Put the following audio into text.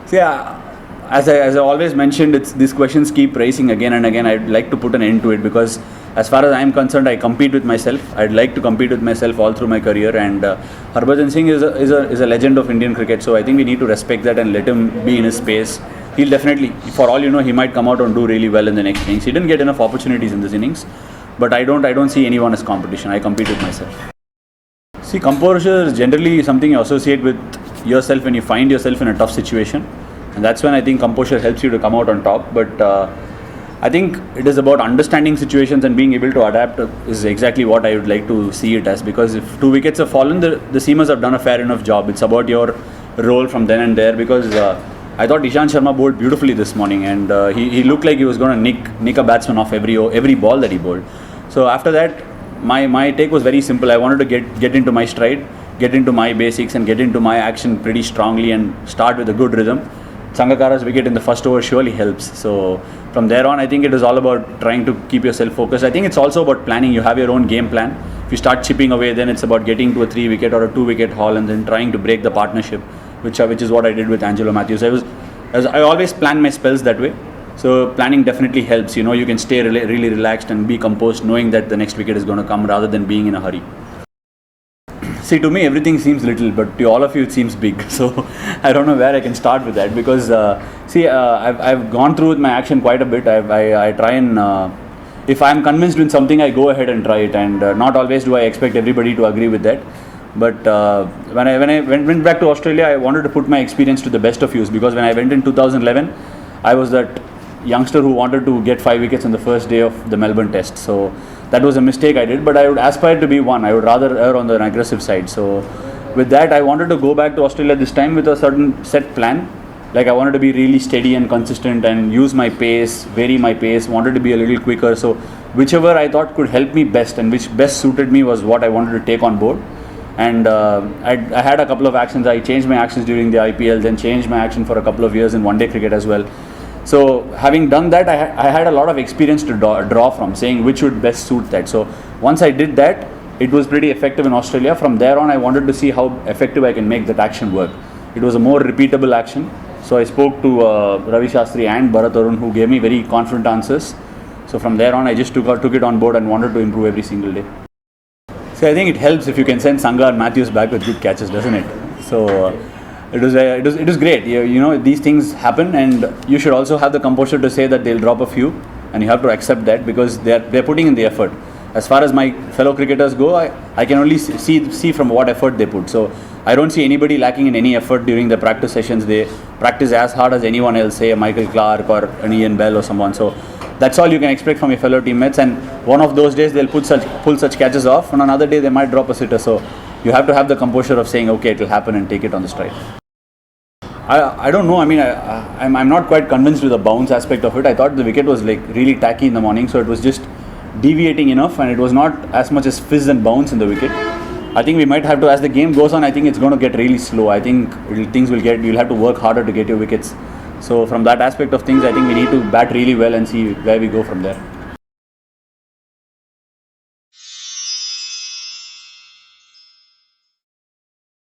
See, as I always mentioned, these questions keep raising again and again. I'd like to put an end to it because, as far as I'm concerned, I compete with myself. I'd like to compete with myself all through my career. And Harbhajan Singh is a legend of Indian cricket. So I think we need to respect that and let him be in his space. He'll definitely, for all you know, he might come out and do really well in the next innings. He didn't get enough opportunities in this innings, but I don't see anyone as competition. I compete with myself. See, composure is generally something you associate with yourself when you find yourself in a tough situation, and that's when I think composure helps you to come out on top. But I think it is about understanding situations and being able to adapt is exactly what I would like to see it as, because if 2 wickets have fallen, the seamers have done a fair enough job. It's about your role from then and there, because I thought Ishant Sharma bowled beautifully this morning, and he looked like he was going to nick a batsman off every ball that he bowled. So after that, my take was very simple. I wanted to get into my stride, get into my basics, and get into my action pretty strongly and start with a good rhythm. Sangakkara's wicket in the first over surely helps. So from there on, I think it is all about trying to keep yourself focused. I think it's also about planning. You have your own game plan. If you start chipping away, then it's about getting to a 3 wicket or a 2 wicket haul and then trying to break the partnership, which is what I did with Angelo Matthews. I always plan my spells that way. So planning definitely helps. You know, you can stay really relaxed and be composed, knowing that the next wicket is going to come rather than being in a hurry. See, to me, everything seems little, but to all of you, it seems big. So I don't know where I can start with that, because I've gone through with my action quite a bit. I try and if I'm convinced with something, I go ahead and try it, and not always do I expect everybody to agree with that. But when I went back to Australia, I wanted to put my experience to the best of use, because when I went in 2011, I was that youngster who wanted to get 5 wickets on the first day of the Melbourne Test. So that was a mistake I did, but I would aspire to be one. I would rather err on the aggressive side. So with that, I wanted to go back to Australia this time with a certain set plan. Like, I wanted to be really steady and consistent and use my pace, vary my pace, wanted to be a little quicker. So whichever I thought could help me best and which best suited me was what I wanted to take on board. And I had a couple of actions. I changed my actions during the IPL, then changed my action for a couple of years in one-day cricket as well. So having done that, I had a lot of experience to draw from, saying which would best suit that. So once I did that, it was pretty effective in Australia. From there on, I wanted to see how effective I can make that action work. It was a more repeatable action. So I spoke to Ravi Shastri and Bharat Arun, who gave me very confident answers. So from there on, I just took it on board and wanted to improve every single day. So I think it helps if you can send Sangha and Matthews back with good catches, doesn't it? So it was great. You know, these things happen, and you should also have the composure to say that they'll drop a few, and you have to accept that, because they're putting in the effort. As far as my fellow cricketers go, I can only see from what effort they put. So I don't see anybody lacking in any effort during the practice sessions. They practice as hard as anyone else, say a Michael Clark or an Ian Bell or someone. So that's all you can expect from your fellow teammates. And one of those days they'll pull such catches off, and another day they might drop a sitter. So you have to have the composure of saying, okay, it will happen, and take it on the stride. I don't know. I mean, I'm not quite convinced with the bounce aspect of it. I thought the wicket was like really tacky in the morning, so it was just deviating enough, and it was not as much as fizz and bounce in the wicket. I think we might have to, as the game goes on, I think it's going to get really slow. I think you'll have to work harder to get your wickets. So from that aspect of things, I think we need to bat really well and see where we go from there.